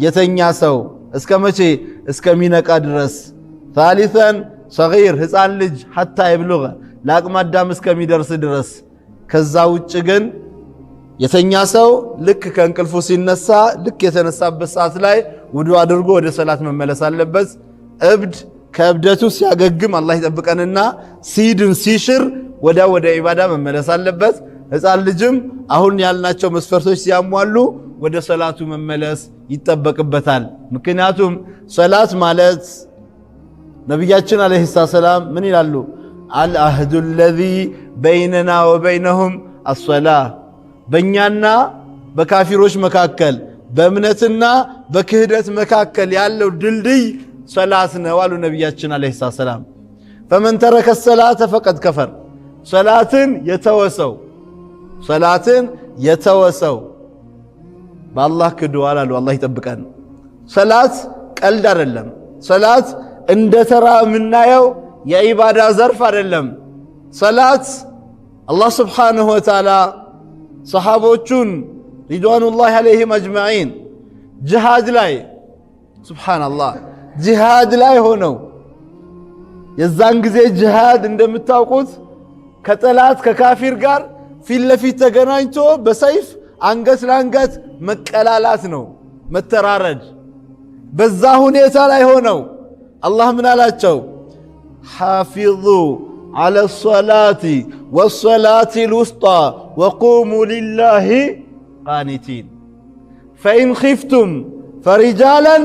የተኛ ሰው እስከ መቼ እስከሚነቃ ድረስ ثالثا صغير ህፃን ልጅ حتى يبلغ ለአቅመ አዳም እስከሚደርስ ድረስ ከዛ ውጭ ግን የተኛ ሰው ልክ ከእንቅልፉ ሲነሳ ልክ የተነሳበት ሰዓት ላይ ውዱ አድርጎ ወደ ሰላት መመለስ አለበት እብድ ከእብደቱ ሲያገግም አላህ ይጠብቀንና ሲድን ሲሽር ወደ ኢባዳ መመለስ አለበት ህፃን ልጅም አሁን ያልናቸው መስፈርቶች ሲያሟሉ ወደ ሰላቱ መመለስ ይጠበቅበታል ምክንያቱም ሰላት ማለት ነብያችን አለይሂ ሰላም ምን ይላሉ አልአህዱ الذي بيننا وبينهم الصلاه በእኛና በካፊሮች መካከል በእምነትና በክህደት መካከል ያለው ድልድይ ሰላት ነው አሉ ነብያችን አለይሂ ሰላም فمن ترك الصلاه فقد كفر ሰላትን የተወሰው በአላህ ክዷል አሉ አላህ ይጠብቀን ሰላት ቀልድ አይደለም ሰላት እንደ ተራ የምናየው የኢባዳ ዘርፍ አይደለም ሰላት አላህ Subhanahu Wa Ta'ala ሰሃቦቹን ሪድዋኑላሂ ዐለይሂም አጅማዒን ጂሃድ ላይ ሱብሃንአላህ ጂሃድ ላይ ሆነው የዛን ጊዜ ጂሃድ እንደምታውቁት ከጠላት ከካፊር ጋር ፊት ለፊት ተገናኝቶ በሰይፍ አንገት ለአንገት መቀላላት ነው መተራረድ በዛ ሁኔታ ላይ ሆነው አላህ ምን አላቸው ሐፊዙ على الصلاة والصلاة الوسطى وقوموا لله قانتين فإن خفتم فرجالا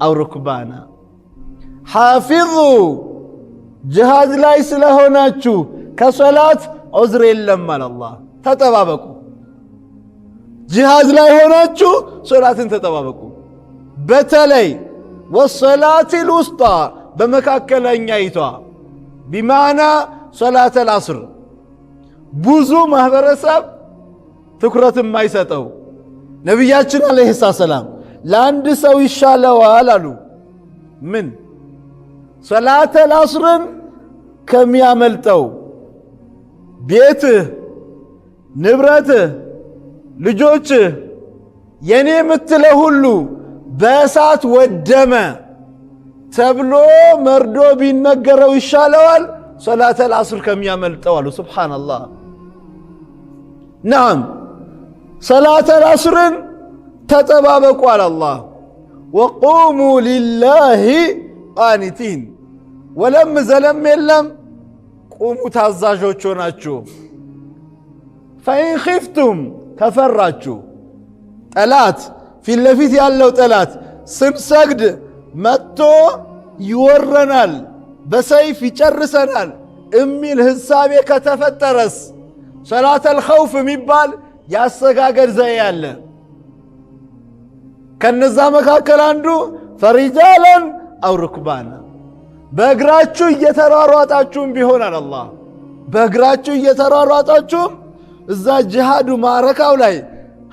أو ركبانا حافظوا جهاد لا يسلهوناتشو كصلاة عذر لما الله تتبابكوا جهاد لا يهوناتشو صلاة تتبابكوا بتلي والصلاة الوسطى بمكاكل أنيايتوا بمعنى صلاة العصر بوزو مهبرسب ትኩረት የማይሰጠው ነብያችን አለይሂ ሰላም ለአንድ ሰው ይሻለዋል አሉ ምን ሰላተ العصርን ከሚያመልጠው ቤትህ ንብረትህ ልጆችህ የኔ የምትለው ሁሉ በእሳት ወደመ ተብሎ መርዶ ቢነገረው ይሻለዋል ሰላተ العصር ከሚያመልጠው አሉ ሱብሃንአላህ نعم صلاة العصر تتبابق على الله وقوموا لله قانتين ولم زلم يلم قوموا تازاجوچو ናችሁ فإن خفتم كفراችሁ ጠላት ፊት ለፊት ያለው ጠላት ስንሰግድ መጥቶ ይወረናል በሰይፍ ይጨርሰናል እሚል ህሳቤ ከተፈጠረስ صلاة الخوف የሚባል ያሰጋገድ ዘዬ ያለ ከነዛ መካከል አንዱ ፈሪጃለን አው ሩክባና በእግራችሁ እየተሯሯጣችሁም ቢሆን አላህ በእግራችሁ እየተሯሯጣችሁም እዛ ጂሃዱ ማረካው ላይ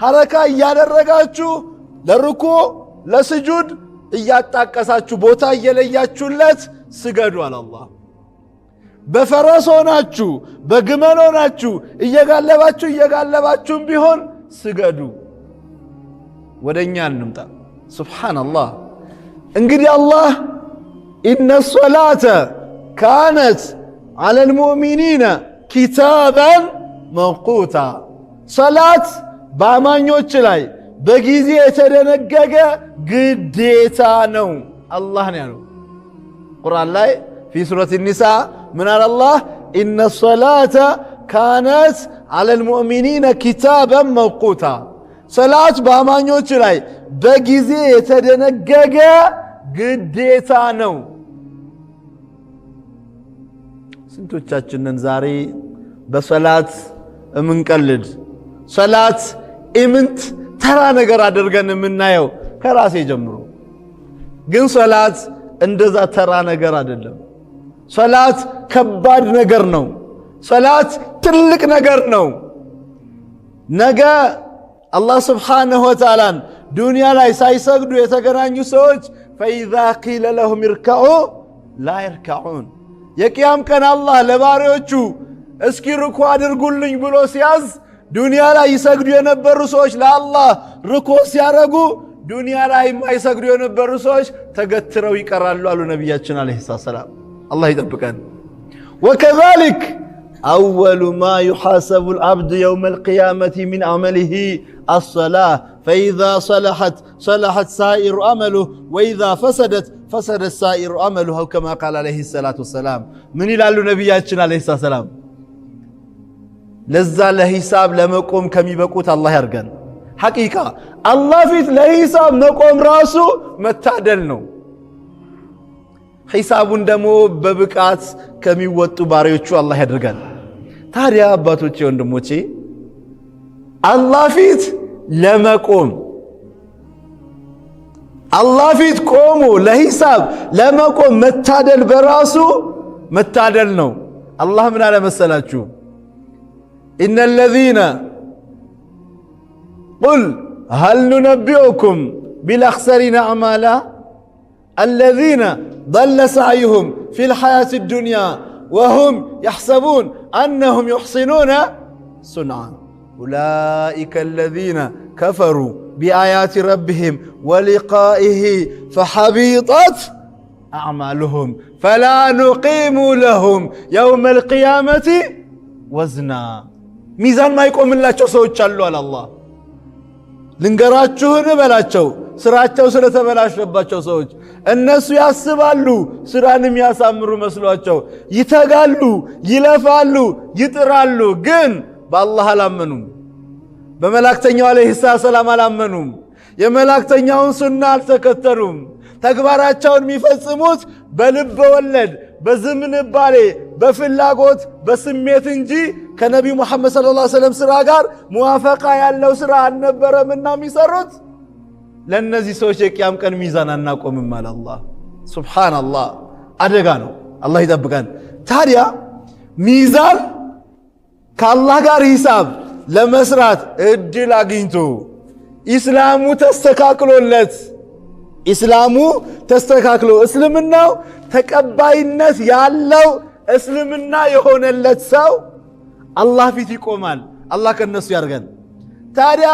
ሐረካ እያደረጋችሁ ለሩኩ ለስጁድ እያጣቀሳችሁ ቦታ እየለያችሁለት ስገዱ አላህ በፈረስ ሆናችሁ በግመል ሆናችሁ እየጋለባችሁም ቢሆን ስገዱ ወደኛ እንምጣ ሱብሃንአላህ እንግዲህ አላህ ኢነ ሶላተ ካነት على المؤمنين كتابا موقوتا ሰላት በአማኞች ላይ በጊዜ የተደነገገ ግዴታ ነው አላህ ነው ያለው ቁርአን ላይ في سورة النساء من الله إن الصلاة كانت على المؤمنين كتابا موقوتا صلاة بأمانيوش لاي بجزي يتدنقق قديتا نو سنتو تشاچنن زاري بصلاة منقلد صلاة إمنت ترى نقر أدرغن من نايو كراسي جمرو قن صلاة اندزا ترى نقر أدرغن صلاة ከባድ ነገር ነው صلاة ትልቅ ነገር ነው ነገ አላህ Subhanahu Wa Ta'ala ዱንያ ላይ ሳይሰግዱ የተገናኙ ሰዎች فإذا قيل لهم اركعوا لا يركعون የቂያም ቀን አላህ ለባሪያዎቹ እስኪ ሩኩ አድርጉልኝ ብሎ ሲያዝ ዱንያ ላይ ይሰግዱ የነበሩ ሰዎች ለአላህ ሩኩ ሲያረጉ ዱንያ ላይ የማይሰግዱ የነበሩ ሰዎች ተገትረው ይቀራሉ አሉ ነቢያችን አለይሂ ሰላም። አላህ ይጠብቀን። ወከዛሊክ አወሉ ማ ዩሐሰቡ አልዓብዱ የውመል ቂያመቲ ሚን ዐመሊሂ አስሰላህ ፈኢዛ ሰለሐት ሰለሐት ሳኢሩ ዐመሉሁ ወኢዛ ፈሰደት ፈሰደት ሳኢሩ ዐመሉሁ አው ከማ ቃለ አለይሂ ሰላቱ ወሰላም። ምን ይላሉ ነቢያችን አለይሂ ሰላም? ለዛ ለሂሳብ ለመቆም ከሚበቁት አላህ ያርገን። ሐቂቃ አላህ ፊት ለሂሳብ መቆም ራሱ መታደል ነው። ሂሳቡን ደግሞ በብቃት ከሚወጡ ባሪዎቹ አላህ ያድርገን። ታዲያ አባቶቼ ወንድሞቼ አላህ ፊት ለመቆም አላህ ፊት ቆሞ ለሂሳብ ለመቆም መታደል በራሱ መታደል ነው። አላህ ምን አለ መሰላችሁ? ኢነ ለዚነ ቁል ሀል ኑነቢኡኩም ቢልአኽሰሪነ አዕማላ አለዚነ ضل سعيهم في الحياة الدنيا وهم يحسبون أنهم يحسنون صنعا أولئك الذين كفروا بآيات ربهم ولقائه فحبطت أعمالهم فلا نقيم لهم يوم القيامة وزنا ميزان ما يقوم الله سوچ አሉ على الله ልንገራችሁን በላቸው ስራቸው ስለተበላሸባቸው ሰዎች እነሱ ያስባሉ ስራንም ያሳምሩ መስሏቸው ይተጋሉ ይለፋሉ ይጥራሉ ግን በአላህ አላመኑም በመላእክተኛው አለይሂ ሰላም አላመኑም የመላእክተኛውን ሱና አልተከተሉም ተግባራቸውን የሚፈጽሙት በልብ ወለድ በዝምንባሌ በፍላጎት በስሜት እንጂ ከነቢ ሙሐመድ ሰለላሁ ዐለይሂ ወሰለም ስራ ጋር ሙዋፈቃ ያለው ስራ አልነበረምና የሚሰሩት ለነዚህ ሰዎች የቂያም ቀን ሚዛን አናቆምም አለ አላህ። ሱብሃንአላህ አደጋ ነው። አላህ ይጠብቀን። ታዲያ ሚዛን ከአላህ ጋር ሂሳብ ለመስራት እድል አግኝቶ ኢስላሙ ተስተካክሎለት ኢስላሙ ተስተካክሎ እስልምናው ተቀባይነት ያለው እስልምና የሆነለት ሰው አላህ ፊት ይቆማል። አላህ ከነሱ ያርገን። ታዲያ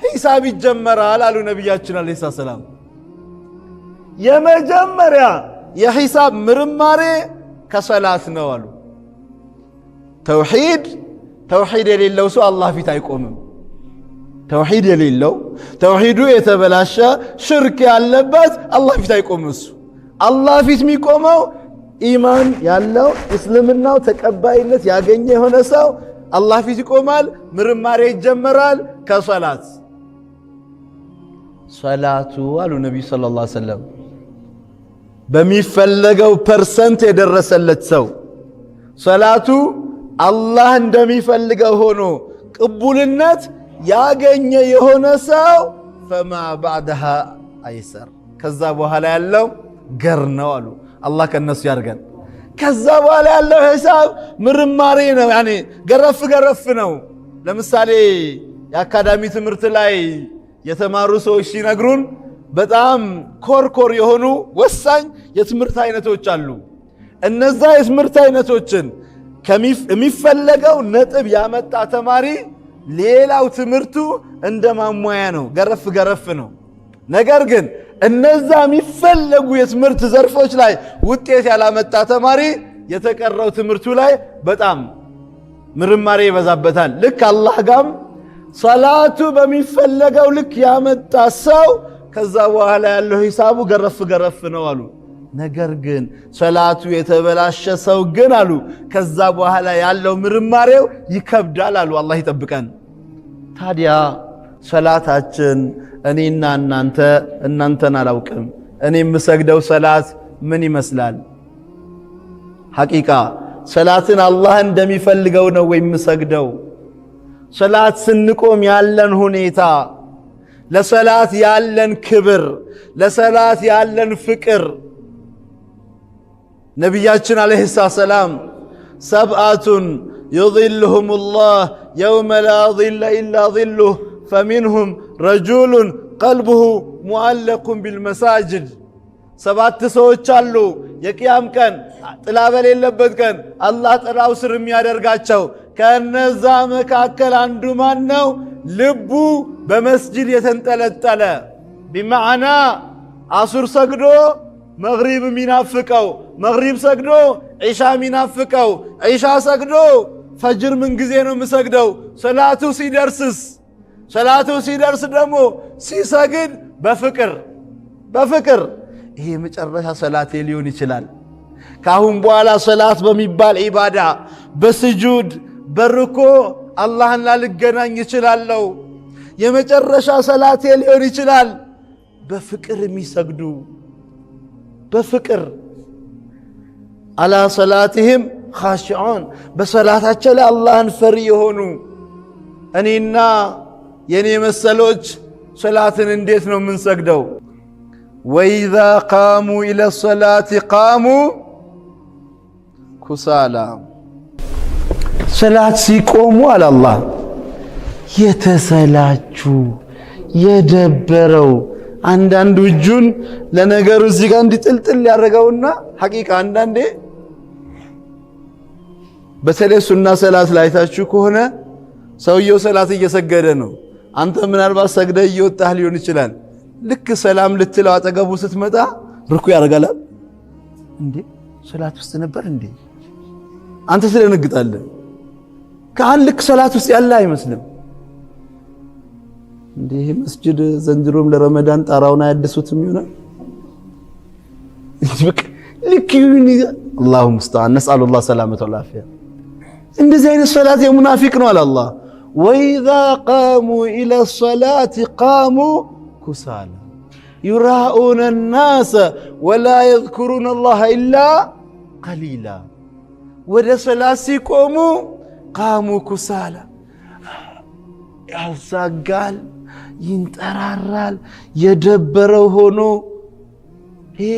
ሂሳብ ይጀመራል አሉ ነቢያችን አለይሂ ሰላም። የመጀመሪያ የሂሳብ ምርማሬ ከሰላት ነው አሉ። ተውሂድ የሌለው ሰው አላህ ፊት አይቆምም። ተውሂድ የሌለው ተውሂዱ የተበላሸ ሽርክ ያለበት አላህ ፊት አይቆምም። እሱ አላህ ፊት የሚቆመው ኢማን ያለው እስልምናው ተቀባይነት ያገኘ የሆነ ሰው አላህ ፊት ይቆማል። ምርማሬ ይጀመራል ከሰላት። ሰላቱ አሉ ነቢዩ ሰለላሁ ዐለይሂ ወሰለም በሚፈለገው ፐርሰንት የደረሰለት ሰው ሰላቱ አላህ እንደሚፈልገው ሆኖ ቅቡልነት ያገኘ የሆነ ሰው ፈማ ባዕደሃ አይሰር ከዛ በኋላ ያለው ገር ነው አሉ። አላህ ከነሱ ያርገን። ከዛ በኋላ ያለው ሂሳብ ምርማሬ ነው። ያኔ ገረፍ ነው። ለምሳሌ የአካዳሚ ትምህርት ላይ የተማሩ ሰዎች ሲነግሩን በጣም ኮርኮር የሆኑ ወሳኝ የትምህርት አይነቶች አሉ። እነዛ የትምህርት አይነቶችን የሚፈለገው ነጥብ ያመጣ ተማሪ ሌላው ትምህርቱ እንደ ማሟያ ነው፣ ገረፍ ነው። ነገር ግን እነዛ የሚፈለጉ የትምህርት ዘርፎች ላይ ውጤት ያላመጣ ተማሪ የተቀረው ትምህርቱ ላይ በጣም ምርማሬ ይበዛበታል። ልክ አላህ ጋም ሰላቱ በሚፈለገው ልክ ያመጣ ሰው ከዛ በኋላ ያለው ሂሳቡ ገረፍ ነው አሉ። ነገር ግን ሰላቱ የተበላሸ ሰው ግን አሉ ከዛ በኋላ ያለው ምርማሬው ይከብዳል አሉ። አላህ ይጠብቀን። ታዲያ ሰላታችን እኔና እናንተን አላውቅም፣ እኔ የምሰግደው ሰላት ምን ይመስላል? ሐቂቃ ሰላትን አላህ እንደሚፈልገው ነው ወይ የምሰግደው? ሰላት ስንቆም ያለን ሁኔታ፣ ለሰላት ያለን ክብር፣ ለሰላት ያለን ፍቅር ነቢያችን አለይሂ ሰላም ሰብአቱን يظلهم الله يوم لا ظل إلا ظله فمنهم رجل قلبه معلق بالمساجد ሰባት ሰዎች አሉ የቂያም ቀን ጥላ በሌለበት ቀን አላህ ጥላው ስር የሚያደርጋቸው። ከነዛ መካከል አንዱ ማን ነው? ልቡ በመስጂድ የተንጠለጠለ ቢማዕና አሱር ሰግዶ መግሪብ ሚናፍቀው፣ መግሪብ ሰግዶ ዒሻ ሚናፍቀው፣ ዒሻ ሰግዶ ፈጅር ምን ጊዜ ነው የምሰግደው? ሰላቱ ሲደርስስ? ሰላቱ ሲደርስ ደግሞ ሲሰግድ በፍቅር ይሄ መጨረሻ ሰላቴ ሊሆን ይችላል። ካሁን በኋላ ሰላት በሚባል ዒባዳ በስጁድ በርኮ አላህን ላልገናኝ ይችላለሁ። የመጨረሻ ሰላቴ ሊሆን ይችላል። በፍቅር የሚሰግዱ በፍቅር አላ ሰላትህም ኻሺዑን በሰላታቸው ላይ አላህን ፈሪ የሆኑ እኔና የኔ መሰሎች ሰላትን እንዴት ነው የምንሰግደው? ወኢዛ ቃሙ ኢለ ሰላቲ ቃሙ ኩሳላ ሰላት ሲቆሙ አለ አላህ የተሰላቹ የደበረው አንዳንዱ እጁን ለነገሩ እዚህ ጋር እንዲጥልጥል ያደረገውና ሐቂቃ አንዳንዴ በተለይ ሱና ሰላት ላይ ታችሁ ከሆነ ሰውየው ሰላት እየሰገደ ነው። አንተ ምናልባት ሰግደ እየወጣህ ሊሆን ይችላል። ልክ ሰላም ልትለው አጠገቡ ስትመጣ ርኩ ያደርጋል። እንዴ ሰላት ውስጥ ነበር እንዴ? አንተ ትደነግጣለህ። ካን ልክ ሰላት ውስጥ ያለ አይመስልም። እንዴ መስጂድ ዘንድሮም ለረመዳን ጣራውን አያድሱትም ይሆናል። ልክ ይሁን አላሁ ሙስተዓን ነስአሉላህ ሰላመተ ወልዓፊያ። እንደዚህ አይነት ሰላት የሙናፊቅ ነው አለ አላህ። ወኢዛ ቃሙ ኢለ ሰላቲ ቃሙ ኩሳላ ዩራኡነ ናሰ ወላ የዝኩሩነ አላህ ኢላ ቀሊላ። ወደ ሰላት ሲቆሙ ቃሙ ኩሳላ ያዛጋል፣ ይንጠራራል፣ የደበረው ሆኖ ይሄ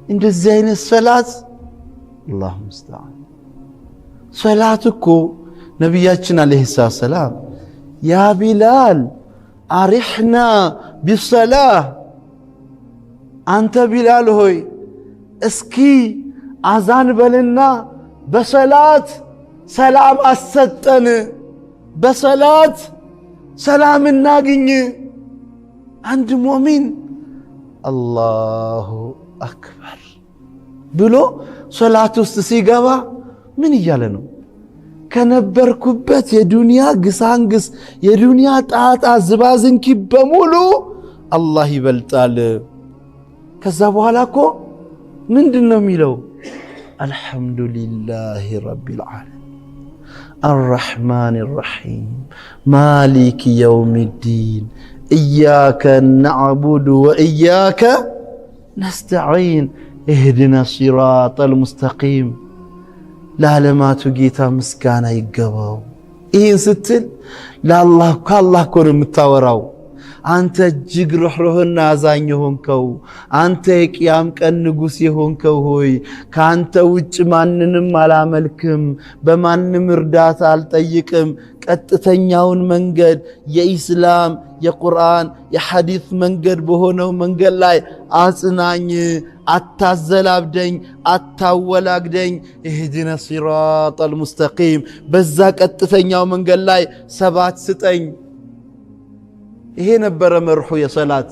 እንደዚህ አይነት ሰላት አላሁ ሙስተዓን። ሰላት እኮ ነቢያችን አለይሂ ሰላም ያ ቢላል አሪሕና ቢሰላህ፣ አንተ ቢላል ሆይ እስኪ አዛን በልና በሰላት ሰላም አሰጠን፣ በሰላት ሰላም እናግኝ። አንድ ሙእሚን አላሁ አክበር ብሎ ሰላት ውስጥ ሲገባ ምን እያለ ነው? ከነበርኩበት የዱንያ ግሳንግስ የዱንያ ጣጣ ዝባዝንኪ በሙሉ አላህ ይበልጣል። ከዛ በኋላ እኮ ምንድን ነው የሚለው? አልሐምዱሊላህ ረቢል ዓለሚን አርረሕማን ረሒም ማሊክ የውሚዲን ኢያከ ነዕቡዱ ወኢያከ ነስተዒን እህድና ሲራጠል ሙስተቂም። ለዓለማቱ ጌታ ምስጋና ይገባው። ይህን ስትል ከአላህ እኮ ነው የምታወራው። አንተ እጅግ ሩህሩህና አዛኝ የሆንከው አንተ የቅያም ቀን ንጉሥ የሆንከው ሆይ ከአንተ ውጭ ማንንም አላመልክም፣ በማንም እርዳታ አልጠይቅም። ቀጥተኛውን መንገድ የኢስላም የቁርአን የሐዲስ መንገድ በሆነው መንገድ ላይ አጽናኝ፣ አታዘላብደኝ፣ አታወላግደኝ። እህድነ ሲራጠል ሙስተቂም በዛ ቀጥተኛው መንገድ ላይ ሰባት ስጠኝ። ይሄ ነበረ መርሑ የሰላት።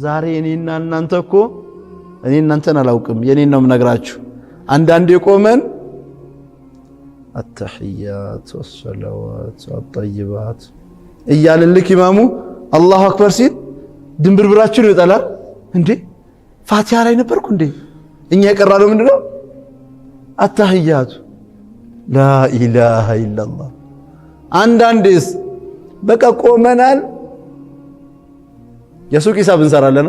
ዛሬ እኔና እናንተ እኮ እኔ እናንተን አላውቅም፣ የኔን ነው የምነግራችሁ። አንዳንዴ ቆመን አተሕያት ወሰላዋት ወጠይባት እያልን ልክ ኢማሙ አላሁ አክበር ሲል ድንብርብራችን ይወጣላል። እንዴ ፋቲሃ ላይ ነበርኩ እንዴ? እኛ የቀራነው ምንድነው? አተሕያቱ ላኢላሃ ኢላላህ። አንዳንዴስ በቃ ቆመናል፣ የሱቅ ሂሳብ እንሰራለን።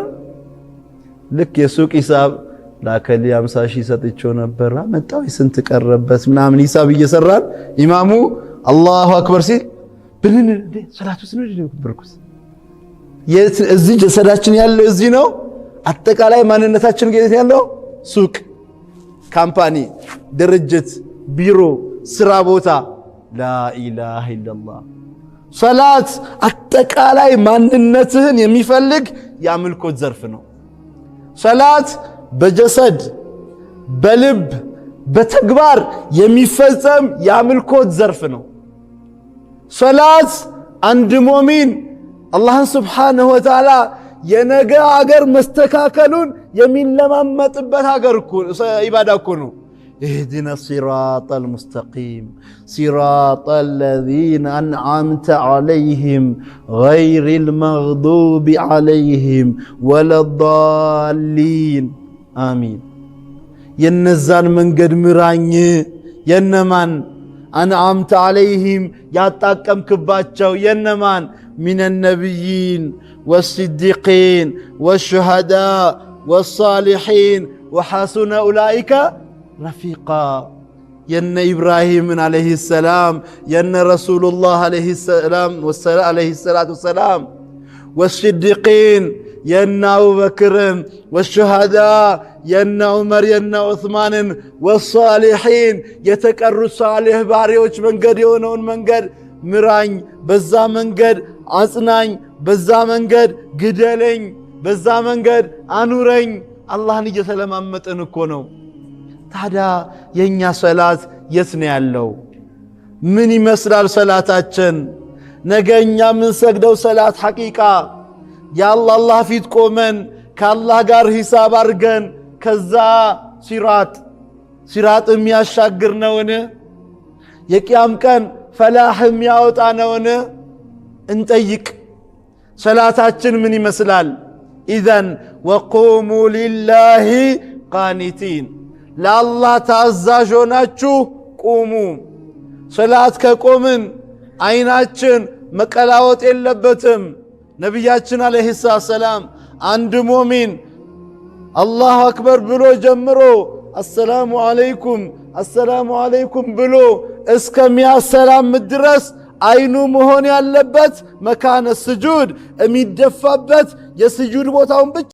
ልክ የሱቅ ሂሳብ ላከሊ 50 ሺህ ሰጥቼው ነበር አመጣው ስንት ቀረበት ምናምን ሂሳብ እየሰራን ኢማሙ አላሁ አክበር ሲል ብልን እንዴ ሰላት ውስጥ ነው የነበርኩት። እዚህ ጀሰዳችን ያለው እዚህ ነው። አጠቃላይ ማንነታችን ጌታ ያለው ሱቅ፣ ካምፓኒ፣ ድርጅት፣ ቢሮ፣ ስራ ቦታ ላኢላሃ ኢላላህ። ሰላት አጠቃላይ ማንነትህን የሚፈልግ የአምልኮት ዘርፍ ነው። ሰላት በጀሰድ በልብ በተግባር የሚፈጸም የአምልኮት ዘርፍ ነው። ሰላት አንድ ሙእሚን አላህን ስብሓንሁ ወተዓላ የነገ አገር መስተካከሉን የሚለማመጥበት አገር ኢባዳ እኮ ነው። اهدنا الصراط المستقيم صراط الذين أنعمت عليهم غير المغضوب عليهم ولا الضالين آمين ينزان من قد مراني ينمان أنعمت عليهم ياتاكم كباتشو ينمان من النبيين والصديقين والشهداء والصالحين وحسن أولئك رفيقا ين إبراهيم عليه السلام ين رسول الله عليه الصلاة والسلام والصديقين ين أبو بكر والشهداء ين عمر ين عثمان والصالحين يتكر صالح باريوش من قد يونون من قد ምራኝ በዛ መንገድ አጽናኝ በዛ መንገድ ግደለኝ በዛ መንገድ አኑረኝ አላህን እየተለማመጥን እኮ ነው። ታዲያ የኛ ሰላት የት ነው ያለው? ምን ይመስላል ሰላታችን? ነገኛ ምን ሰግደው ሰላት ሐቂቃ ያላህ ፊት ቆመን ከአላህ ጋር ሂሳብ አርገን ከዛ ሲራጥ የሚያሻግር ነውን? የቂያም ቀን ፈላህም ያወጣ ነውን? እንጠይቅ። ሰላታችን ምን ይመስላል? ኢዘን ወቁሙ ሊላሂ ቃኒቲን ለአላህ ታዛዥ ሆናችሁ ቁሙ። ሰላት ከቆምን አይናችን መቀላወጥ የለበትም። ነቢያችን አለይሂ ሰላም አንድ ሙእሚን አላሁ አክበር ብሎ ጀምሮ አሰላሙ አለይኩም ብሎ እስከሚያሰላምት ድረስ አይኑ መሆን ያለበት መካነ ስጁድ የሚደፋበት የስጁድ ቦታውን ብቻ